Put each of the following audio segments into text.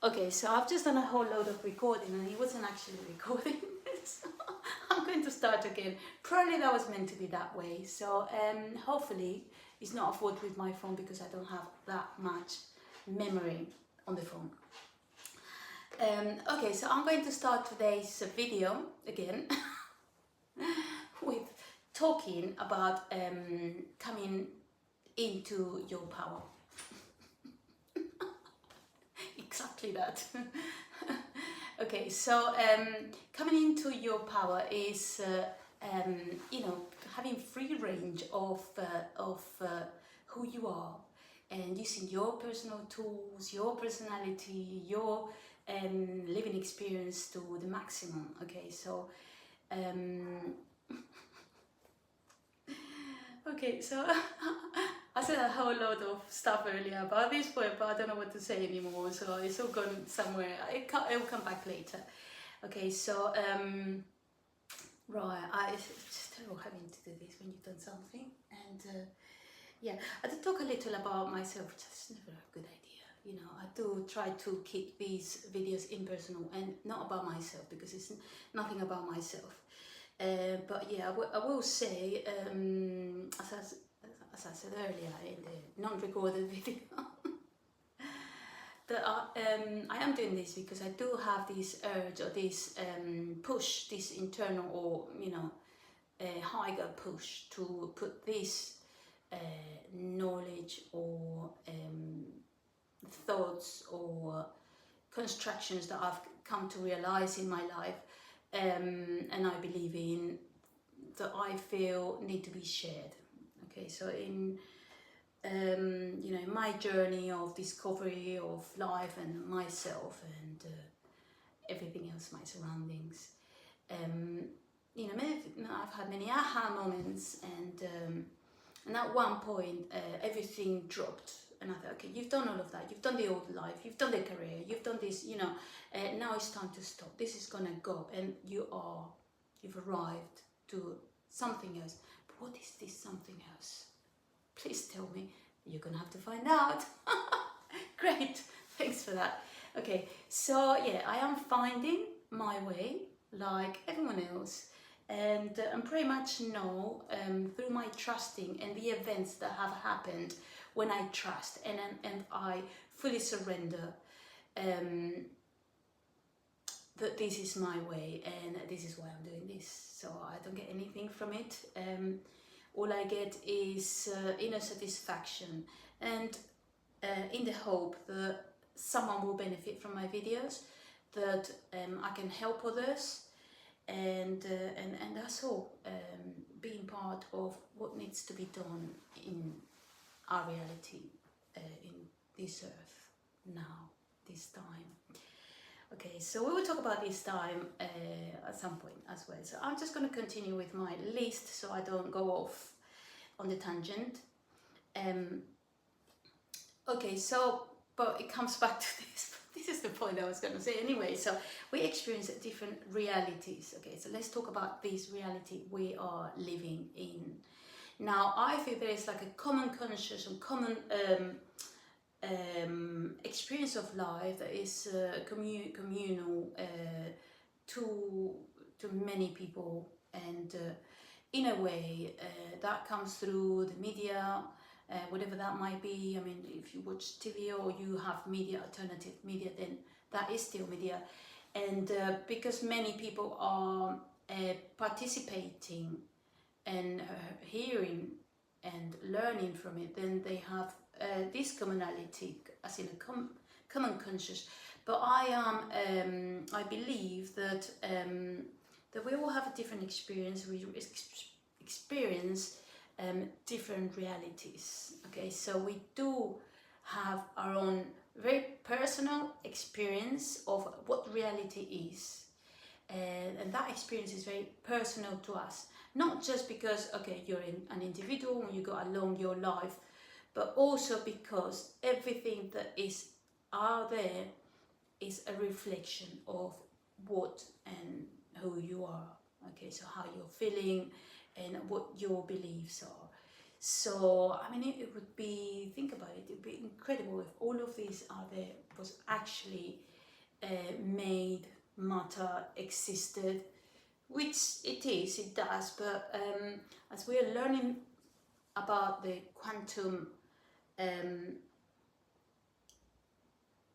Okay, so I've just done a whole load of recording and it wasn't actually recording. So I'm going to start again. Probably that was meant to be that way. So hopefully it's not a fault with my phone because I don't have that much memory on the phone. Okay, so I'm going to start today's video again with talking about coming into your power. Exactly that. Okay, so coming into your power is, having free range of who you are and using your personal tools, your personality, your living experience to the maximum. Okay, so okay, so I said a whole lot of stuff earlier about this point, but I don't know what to say anymore, so it's all gone somewhere. It will come back later. Okay, so right, it's just terrible having to do this when you've done something, and yeah, I did talk a little about myself, which is never a good idea. You know, I do try to keep these videos impersonal and not about myself because it's nothing about myself. But yeah, I will say, as I said earlier in the non-recorded video, that I am doing this because I do have this urge or this push, this internal or higher push to put this knowledge or thoughts or constructions that I've come to realize in my life and I believe in, that I feel need to be shared. Okay, so in in my journey of discovery of life and myself and everything else, my surroundings, I've had many aha moments, and at one point everything dropped. And I thought, okay, you've done all of that. You've done the old life. You've done the career. You've done this. Now it's time to stop. This is gonna go, and you've arrived to something else. But what is this something else? Please tell me. You're gonna have to find out. Great. Thanks for that. Okay. So yeah, I am finding my way like everyone else, and pretty much know through my trusting and the events that have happened when I trust and I fully surrender that this is my way and this is why I'm doing this. So I don't get anything from it. All I get is inner satisfaction and in the hope that someone will benefit from my videos, that I can help others, and that's all. Being part of what needs to be done in our reality, in this earth now, this time. Okay, so we will talk about this time at some point as well. So I'm just going to continue with my list so I don't go off on the tangent. Okay, so, but it comes back to this. This is the point I was going to say anyway. So we experience different realities. Okay, so let's talk about this reality we are living in. Now, I think there is like a common conscious and common experience of life that is communal to many people, and in a way that comes through the media, whatever that might be. I mean, if you watch TV or you have media, alternative media, then that is still media. And because many people are participating and hearing and learning from it, then they have this commonality, as in a common conscious. But I believe that that we all have a different experience. We experience different realities. Okay, so we do have our own very personal experience of what reality is, and that experience is very personal to us. Not just because, okay, you're an individual and you go along your life, but also because everything that is out there is a reflection of what and who you are. Okay, so how you're feeling and what your beliefs are. So, I mean, it would be, think about it, it would be incredible if all of these out there was actually made matter existed, which it does, but as we are learning about the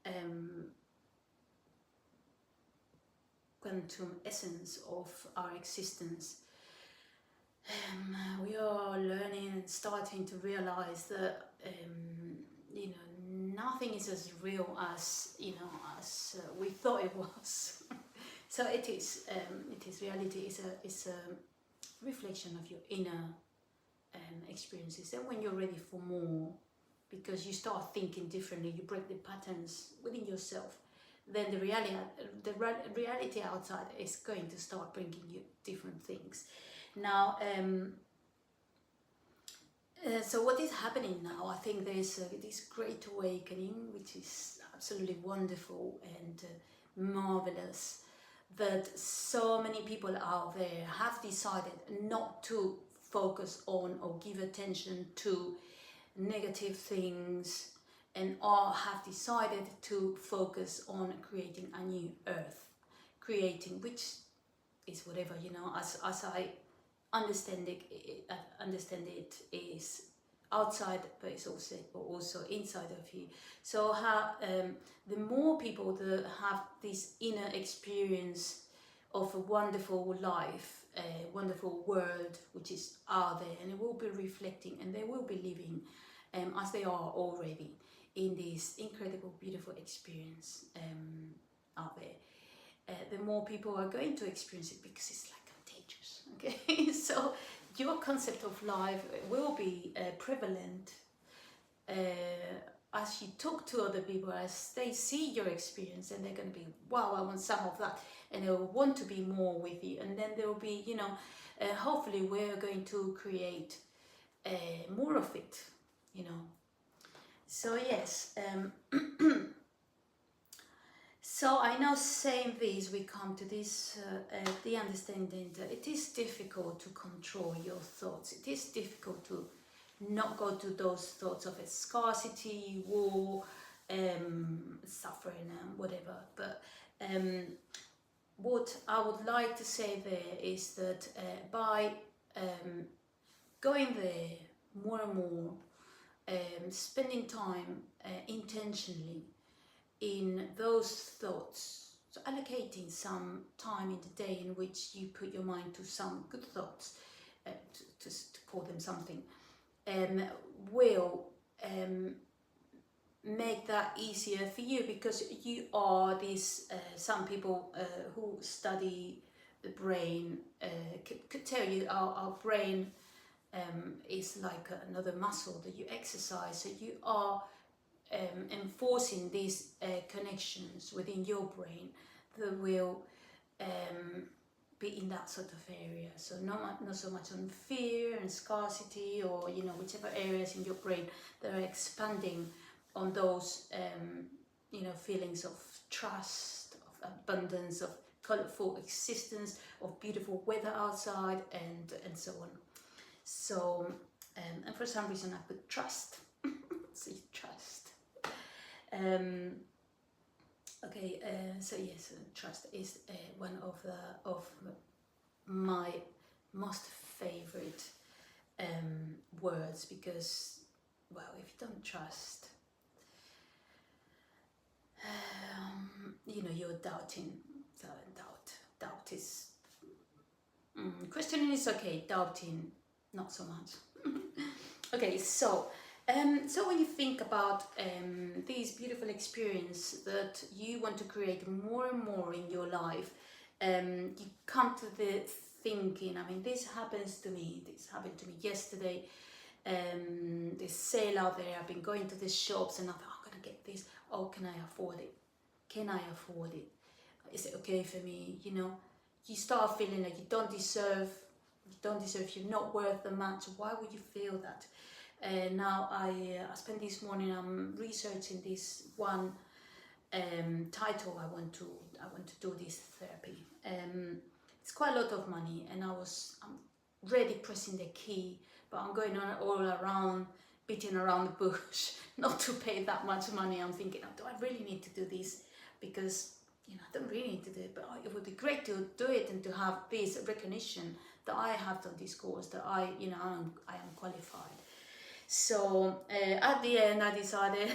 um, quantum essence of our existence, we are learning and starting to realize that nothing is as real as as we thought it was. So it is reality is a reflection of your inner experiences. And when you're ready for more, because you start thinking differently, you break the patterns within yourself, then the reality outside is going to start bringing you different things. Now, so what is happening now? I think there's this great awakening, which is absolutely wonderful and marvelous, that so many people out there have decided not to focus on or give attention to negative things, and all have decided to focus on creating a new earth, creating, which is whatever, as I understand it is outside, but it's also inside of you. So the more people that have this inner experience of a wonderful life, a wonderful world which is out there, and it will be reflecting, and they will be living as they are already in this incredible, beautiful experience out there. The more people are going to experience it, because it's like contagious. Okay, so your concept of life will be prevalent as you talk to other people, as they see your experience, and they're going to be, wow, I want some of that, and they'll want to be more with you, and then there will be, hopefully we're going to create more of it, So yes, so I know saying this, we come to this, the understanding that it is difficult to control your thoughts. It is difficult to not go to those thoughts of scarcity, war, suffering, and whatever. But what I would like to say there is that by going there more and more, spending time intentionally in those thoughts, so allocating some time in the day in which you put your mind to some good thoughts, to call them something, will make that easier for you, because you are this, some people who study the brain could tell you our brain is like another muscle that you exercise, so you are enforcing these connections within your brain that will be in that sort of area. So not so much on fear and scarcity, or whichever areas in your brain that are expanding on those feelings of trust, of abundance, of colorful existence, of beautiful weather outside, and so on. So and for some reason I put trust. So you trust. Okay, so yes, trust is one of my most favorite words, because, well, if you don't trust, you're doubting. So doubt is questioning is okay, doubting not so much. Okay, so when you think about these beautiful experience that you want to create more and more in your life, you come to the thinking, I mean, this happened to me yesterday. This sale out there, I've been going to these shops and I thought, I'm gonna get this. Oh, can I afford it? Can I afford it? Is it okay for me? You start feeling like you don't deserve, you're not worth the match. Why would you feel that? Now I spent this morning, I'm researching this one title. I want to do this therapy. It's quite a lot of money, and I'm ready pressing the key, but I'm going on all around, beating around the bush, not to pay that much money. I'm thinking, oh, do I really need to do this? Because I don't really need to do it, but it would be great to do it and to have this recognition that I have done this course, that I am qualified. So at the end, I decided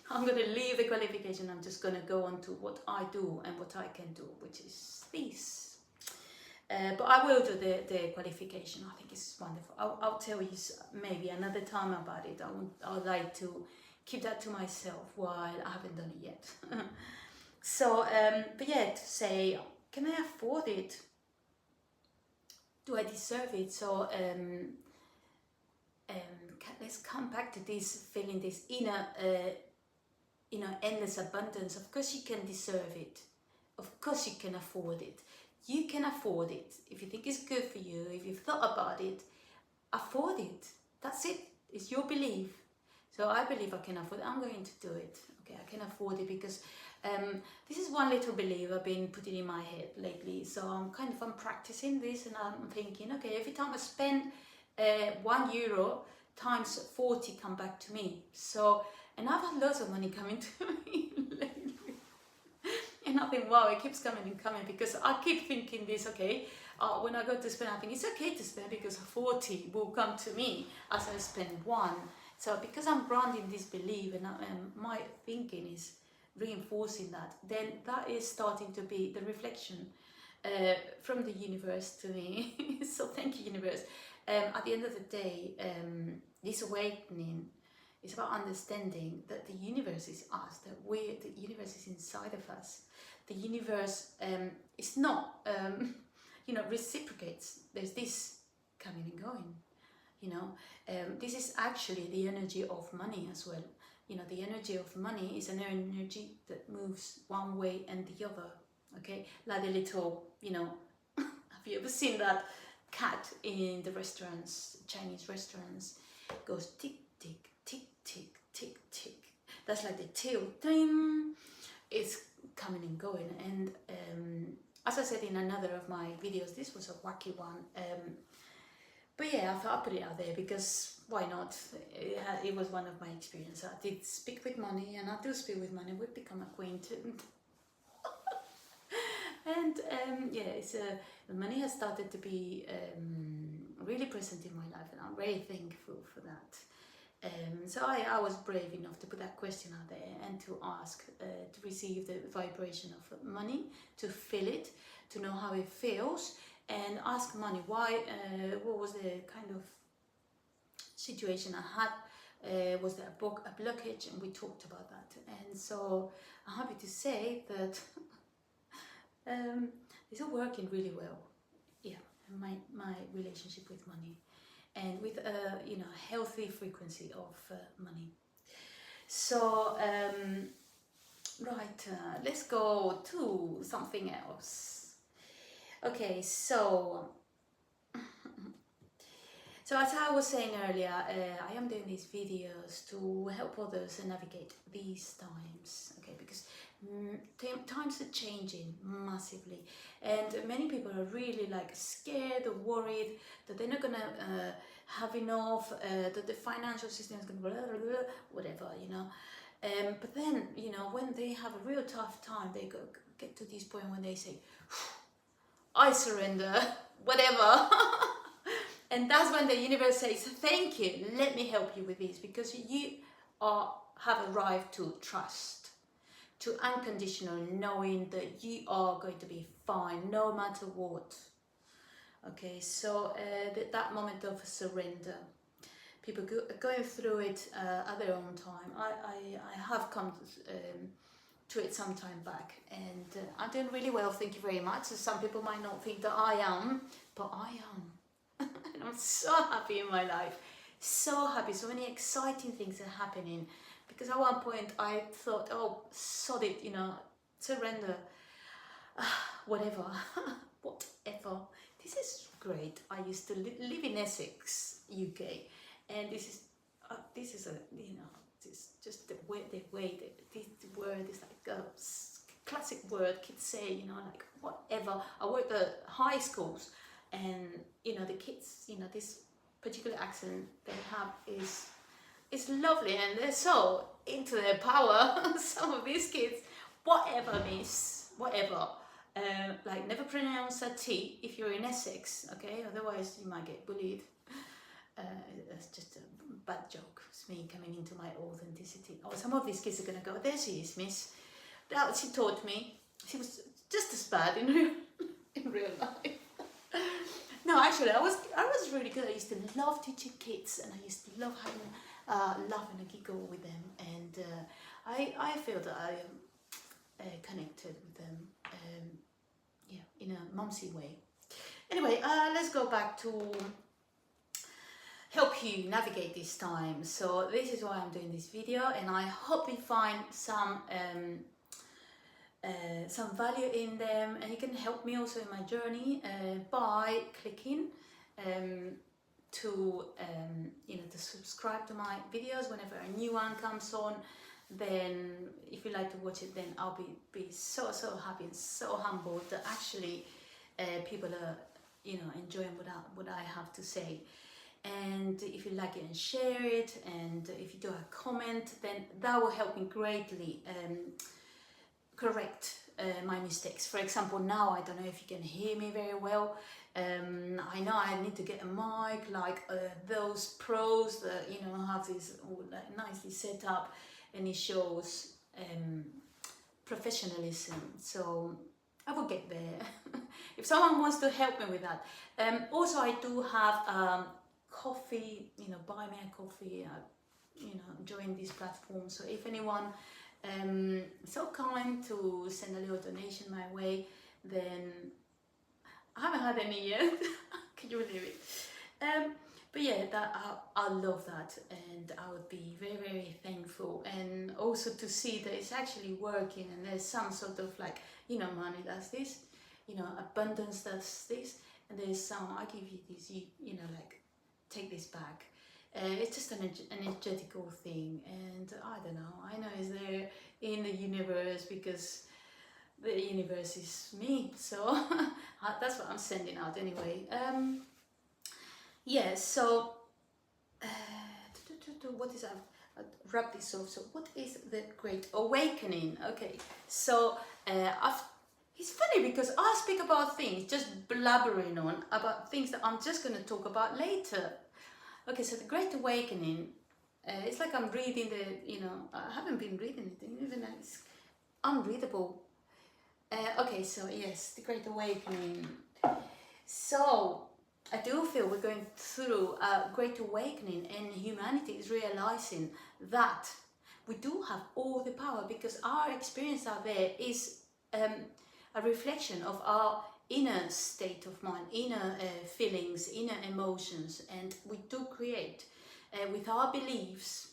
I'm going to leave the qualification. I'm just going to go on to what I do and what I can do, which is this. But I will do the qualification. I think it's wonderful. I'll tell you maybe another time about it. I would like to keep that to myself while I haven't done it yet. So, but yeah, to say, can I afford it? Do I deserve it? So, let's come back to this feeling, this inner, endless abundance. Of course you can deserve it. Of course you can afford it. You can afford it. If you think it's good for you, if you've thought about it, afford it. That's it. It's your belief. So I believe I can afford it. I'm going to do it. Okay, I can afford it because this is one little belief I've been putting in my head lately. So I'm practicing this, and I'm thinking, okay, every time I spend €1 times 40 come back to me. So, and I've had lots of money coming to me lately. And I think, wow, it keeps coming and coming, because I keep thinking this, okay, when I go to spend, I think it's okay to spend because 40 will come to me as I spend 1. So because I'm grounding this belief, and my thinking is reinforcing that, then that is starting to be the reflection from the universe to me. So thank you, universe. At the end of the day, this awakening is about understanding that the universe is us, that the universe is inside of us. The universe is not, reciprocates. There's this coming and going. This is actually the energy of money as well. The energy of money is an energy that moves one way and the other. Okay, like the little, have you ever seen that cat in the restaurants, Chinese restaurants? It goes tick, tick, tick, tick, tick, tick. That's like the tail, ding. It's coming and going. And as I said in another of my videos, this was a wacky one. But yeah, I thought I'd put it out there because why not? It was one of my experiences. I did speak with money, and I do speak with money. We've become acquainted. And money has started to be really present in my life, and I'm very thankful for that. So I was brave enough to put that question out there and to ask, to receive the vibration of money, to feel it, to know how it feels, and ask money why, what was the kind of situation I had, was there a blockage, and we talked about that. And so I'm happy to say that it's all working really well. Yeah, my relationship with money, and with a healthy frequency of money. So right, let's go to something else. Okay, so as I was saying earlier, I am doing these videos to help others navigate these times. Okay, because times are changing massively, and many people are really scared or worried that they're not gonna have enough, that the financial system is gonna whatever, but then when they have a real tough time, they get to this point when they say, I surrender, whatever. And that's when the universe says, thank you, let me help you with this, because you have arrived to trust, to unconditional knowing that you are going to be fine no matter what. Okay, so that moment of surrender, people going through it at their own time. I have come to it some time back, and I'm doing really well, thank you very much. So some people might not think that I am, but I am. And I'm so happy in my life, so happy. So many exciting things are happening, because at one point I thought, oh, sod it, surrender, whatever. Whatever. This is great. I used to live in Essex, UK, and this is it's just the way this word is like a classic word kids say, whatever. I worked at high schools, and the kids, this particular accent they have is lovely, and they're so into their power. Some of these kids, whatever, miss, whatever. Like never pronounce a T if you're in Essex, okay? Otherwise you might get bullied. That's just a bad joke. It's me coming into my authenticity. Oh, some of these kids are gonna go, there she is, miss. That she taught me. She was just as bad in real life. No, actually, I was really good. I used to love teaching kids, and I used to love having laugh and a giggle with them, and I feel that I connected with them, yeah, in a mumsy way. Anyway, let's go back to help you navigate this time. So this is why I'm doing this video, and I hope you find some value in them, and you can help me also in my journey by clicking to to subscribe to my videos whenever a new one comes on. Then if you like to watch it, then I'll be so happy and so humbled that actually people are enjoying what I have to say. And if you like it, and share it, and if you do a comment, then that will help me greatly correct my mistakes. For example, now I don't know if you can hear me very well. I know I need to get a mic like those pros that have this all like nicely set up, and it shows professionalism. So I will get there if someone wants to help me with that. Also, I do have coffee, buy me a coffee, join this platform. So if anyone so kind to send a little donation my way, then I haven't had any yet. Can you believe it? But yeah, I love that, and I would be very thankful, and also to see that it's actually working, and there's some sort of like money does this, abundance does this, and there's some I give you this, like take this back. It's just an energetical thing, and I don't know, I know it's there in the universe because the universe is me, so that's what I'm sending out anyway. Yeah, so what is I'll wrap this off. So what is the Great Awakening? Okay, so it's funny because I speak about things, just blabbering on about things that I'm just going to talk about later. Okay, so the Great Awakening, it's like I'm reading I haven't been reading it, even though it's unreadable. Okay, so yes, the Great Awakening. So I do feel we're going through a Great Awakening, and humanity is realizing that we do have all the power, because our experience out there is a reflection of our inner state of mind, inner feelings, inner emotions, and we do create with our beliefs,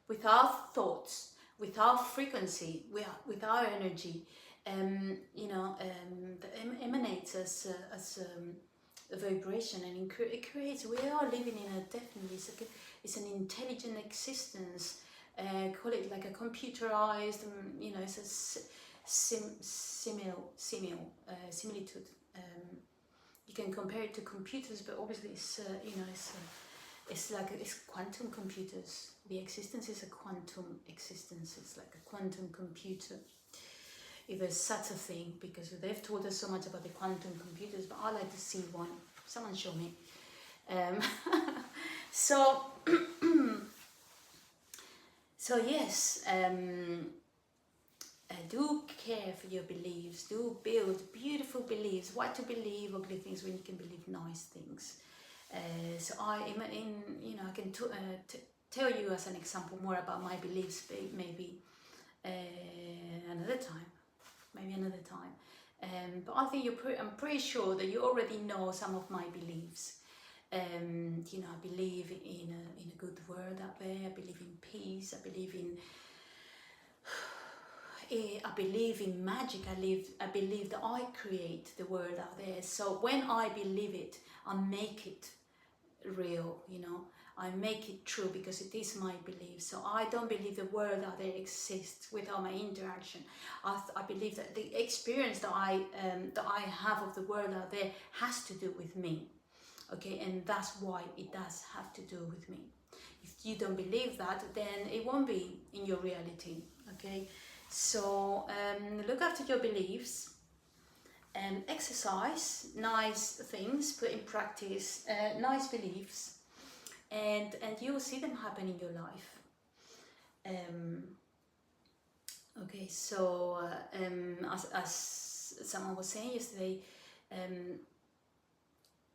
with our thoughts, with our frequency, with our energy, that emanates as a vibration, and it creates. We are living in a definitely it's an intelligent existence. Call it like a computerized, it's a similitude. You can compare it to computers, but obviously it's quantum computers. The existence is a quantum existence. It's like a quantum computer, if there's such a thing, because they've told us so much about the quantum computers, but I like to see one. Someone show me. So yes, do care for your beliefs. Do build beautiful beliefs. Why to believe ugly things when you can believe nice things? So I can tell you as an example more about my beliefs, maybe another time. But I think I'm pretty sure that you already know some of my beliefs. I believe in a good world out there. I believe in peace. I believe in magic. I believe that I create the world out there. So when I believe it, I make it real. I make it true, because it is my belief. So I don't believe the world out there exists without my interaction. I believe that the experience that I have of the world out there has to do with me. Okay, and that's why it does have to do with me. If you don't believe that, then it won't be in your reality. Okay, So look after your beliefs, exercise nice things, put in practice nice beliefs, and you will see them happen in your life. Okay, so as someone was saying yesterday,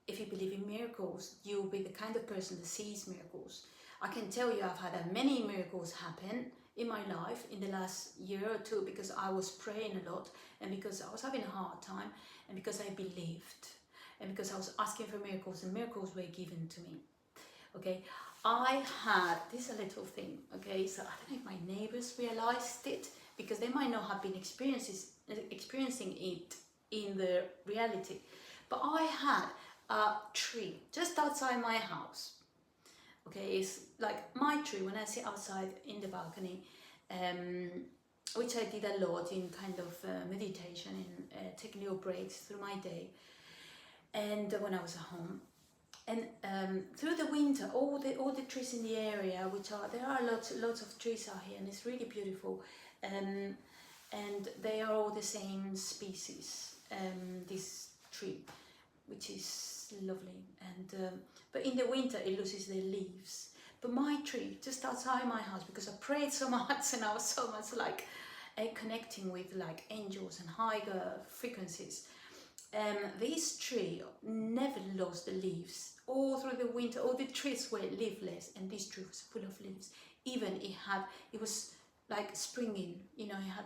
if you believe in miracles, you will be the kind of person that sees miracles. I can tell you I've had many miracles happen in my life in the last year or two, because I was praying a lot, and because I was having a hard time, and because I believed, and because I was asking for miracles, and miracles were given to me. Okay, I had this a little thing. Okay, so I don't know if my neighbors realized it, because they might not have been experiencing it in the reality, but I had a tree just outside my house. Okay, it's like my tree when I sit outside in the balcony, which I did a lot in kind of meditation and taking little breaks through my day, and when I was at home. And through the winter, all the trees in the area, there are lots of trees out here, and it's really beautiful. And they are all the same species. This tree, which is lovely, and but in the winter it loses the leaves. But my tree just outside my house, because I prayed so much and I was so much like connecting with like angels and higher frequencies. This tree never lost the leaves all through the winter. All the trees were leafless, and this tree was full of leaves. Even it was like springing, you know, it had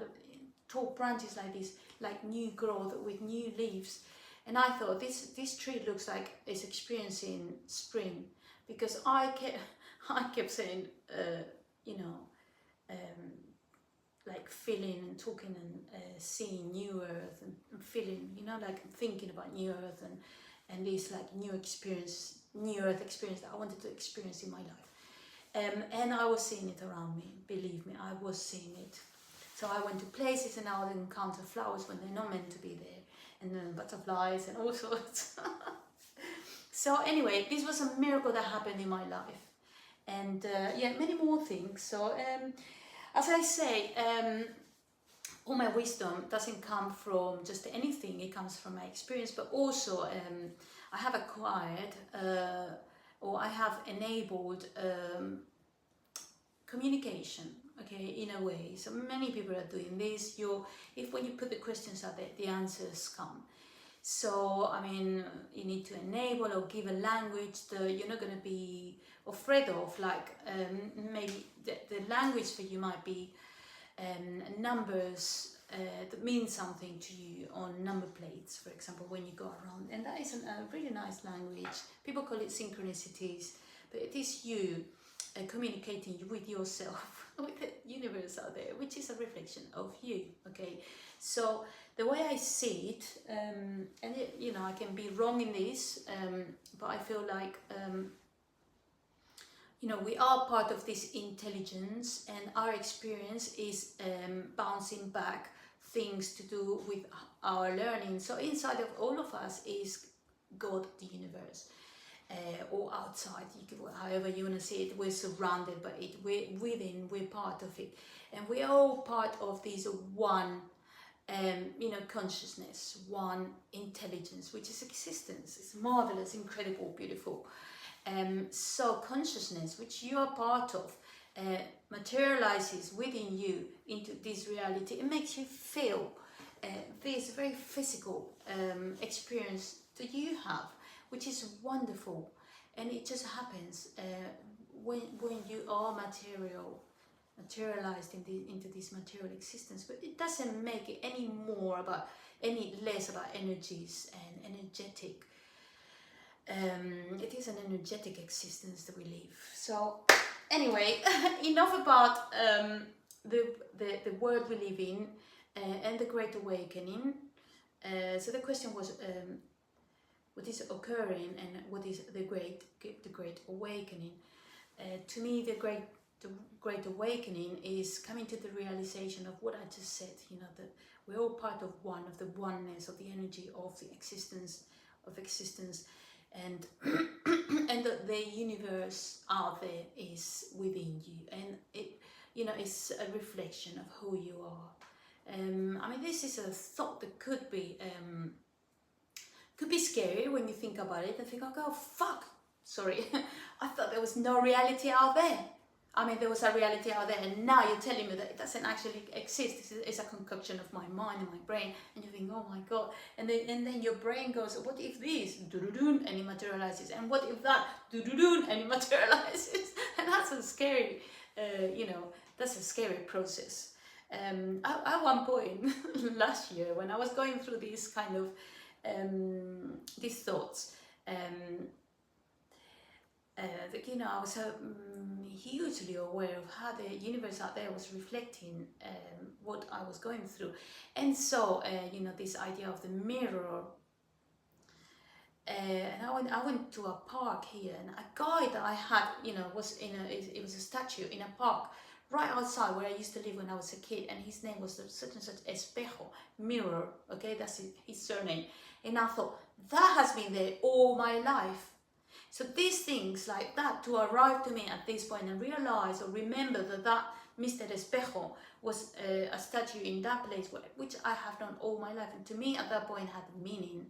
tall branches like this, like new growth with new leaves. And I thought this tree looks like it's experiencing spring, because I kept saying, you know, like feeling and talking and seeing new earth, and feeling, you know, like thinking about new earth, and this like new earth experience that I wanted to experience in my life. And I was seeing it around me, believe me, I was seeing it. So I went to places and I would encounter flowers when they're not meant to be there, and then butterflies and all sorts. So anyway, this was a miracle that happened in my life, and yeah, many more things. So as I say, all my wisdom doesn't come from just anything, it comes from my experience, but also I have acquired or I have enabled communication, okay, in a way. So many people are doing this. If when you put the questions out there, the answers come. So I mean, you need to enable or give a language that you're not going to be afraid of, like maybe the language for you might be numbers that mean something to you on number plates, for example, when you go around, and that is a really nice language. People call it synchronicities, but it is you communicating with yourself, with the universe out there, which is a reflection of you. Okay, so the way I see it, and it, you know, I can be wrong in this, but I feel like you know, we are part of this intelligence, and our experience is bouncing back things to do with our learning. So inside of all of us is God, the universe, or outside, however you want to see it. We're surrounded by it, we're part of it, and we're all part of this one you know, consciousness, one intelligence, which is existence. It's marvelous, incredible, beautiful. So consciousness, which you are part of, materializes within you into this reality. It makes you feel this very physical experience that you have, which is wonderful. And it just happens when you are materialized into this material existence. But it doesn't make it any less about energies and energetic. It is an energetic existence that we live. So anyway, enough about the world we live in and the Great Awakening. So the question was, what is occurring and what is the Great Awakening? To me, the Great Awakening is coming to the realization of what I just said. You know, that we're all part of the oneness of the energy of the existence, and and the universe out there is within you, and it, you know, it's a reflection of who you are. I mean, this is a thought that could be scary when you think about it and think, oh fuck, sorry, I thought there was no reality out there. I mean, there was a reality out there, and now you're telling me that it doesn't actually exist. It's a concoction of my mind and my brain, and you think, oh my god, and then your brain goes, what if this, do-do-doon, and it materializes, and what if that, do-do-doon, and it materializes, and that's a scary, that's a scary process. At one point last year, when I was going through these kind of these thoughts, I was hugely aware of how the universe out there was reflecting what I was going through, and so this idea of the mirror. And I went to a park here, and a guy that I had, was it was a statue in a park right outside where I used to live when I was a kid, and his name was such and such Espejo, mirror, okay, that's his surname. And I thought, that has been there all my life. So these things like that to arrive to me at this point and realize or remember that Mr. Espejo was a statue in that place, which I have known all my life, and to me at that point had meaning.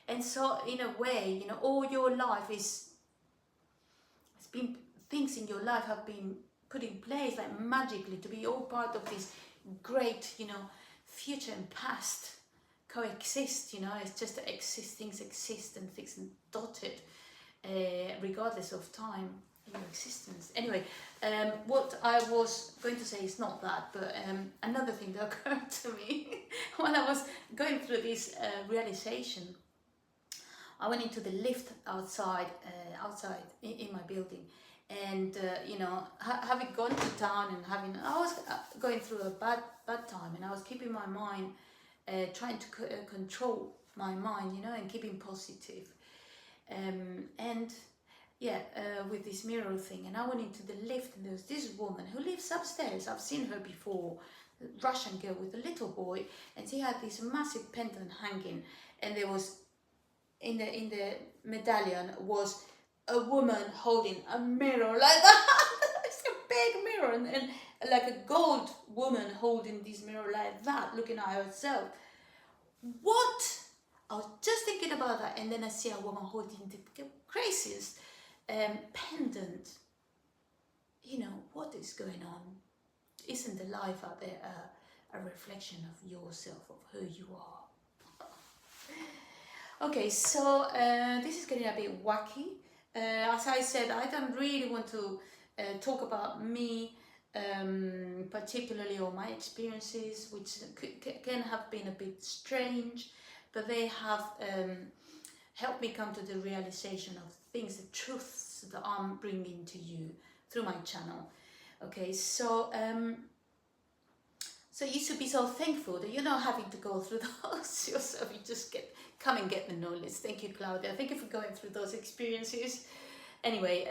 And so in a way, all your life it's been, things in your life have been put in place like magically to be all part of this great, future and past coexist, it's just that things exist and things dotted, regardless of time in your existence. Anyway, what I was going to say is not that, but another thing that occurred to me when I was going through this realization. I went into the lift outside in my building, and having gone to town and I was going through a bad time, and I was keeping my mind, trying to control my mind, and keeping positive, with this mirror thing. And I went into the lift, and there was this woman who lives upstairs. I've seen her before, Russian girl with a little boy, and she had this massive pendant hanging, and there was in the medallion was a woman holding a mirror like that. It's a big mirror, and like a gold woman holding this mirror like that, looking at herself. What? I was just thinking about that, and then I see a woman holding the craziest pendant. What is going on? Isn't the life out there a reflection of yourself, of who you are? Okay, so this is getting a bit wacky. As I said, I don't really want to talk about me, particularly or my experiences, which can have been a bit strange, but they have helped me come to the realization of things, the truths that I'm bringing to you through my channel. Okay, so you should be so thankful that you're not having to go through those yourself. You just come and get the knowledge. Thank you, Claudia. Thank you for going through those experiences. Anyway,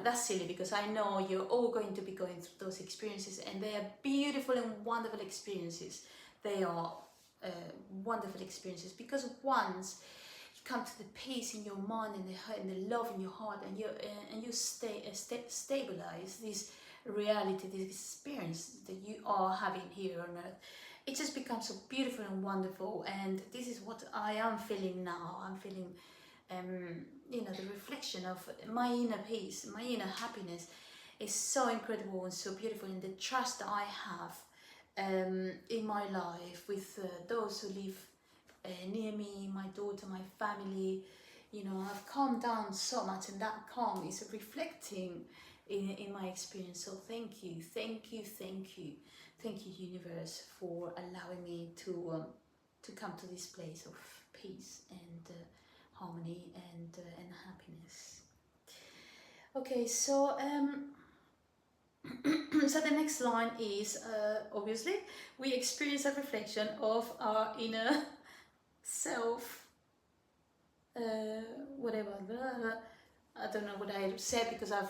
that's silly because I know you're all going to be going through those experiences, and they are beautiful and wonderful experiences. They are wonderful experiences because once you come to the peace in your mind and the love in your heart, and you stabilize this reality, this experience that you are having here on earth, it just becomes so beautiful and wonderful. And this is what I am feeling now. I'm feeling the reflection of my inner peace, my inner happiness is so incredible and so beautiful, and the trust that I have in my life with those who live near me, my daughter, my family. I've calmed down so much, and that calm is reflecting in my experience. So thank you, universe, for allowing me to come to this place of peace and harmony and happiness. Okay, so so the next line is obviously we experience a reflection of our inner self. Whatever. I don't know what I said because I've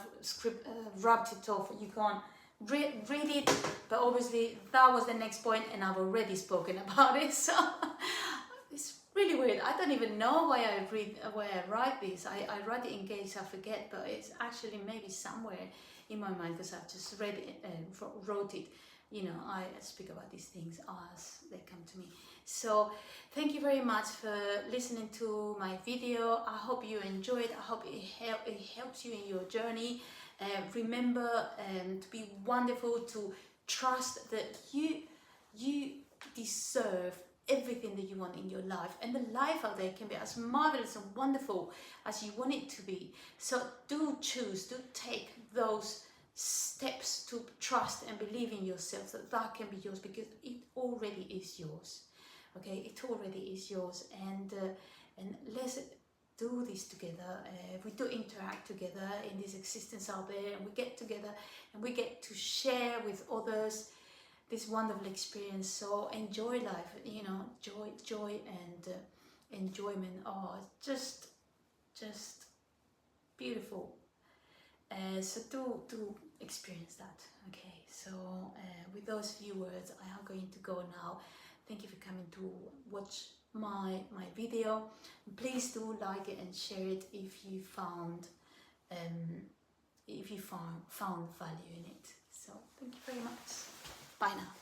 rubbed it off. You can't read it, but obviously that was the next point, and I've already spoken about it. So it's really weird. I don't even know why I write this. I write it in case I forget, but it's actually maybe somewhere in my mind because I've just read it and wrote it you know, I speak about these things as they come to me. So thank you very much for listening to my video. I hope you enjoyed. I hope it helps you in your journey. Remember to be wonderful, to trust that you deserve everything that you want in your life, and the life out there can be as marvelous and wonderful as you want it to be. So do choose, do take those steps to trust and believe in yourself, that that can be yours, because it already is yours. Okay, it already is yours. And let's do this together. We do interact together in this existence out there, and we get together and we get to share with others this wonderful experience. So enjoy life, you know, joy and enjoyment are just beautiful. So do experience that. Okay, so with those few words, I am going to go now. Thank you for coming to watch my video. Please do like it and share it if you found value in it. So thank you very much. Bye now.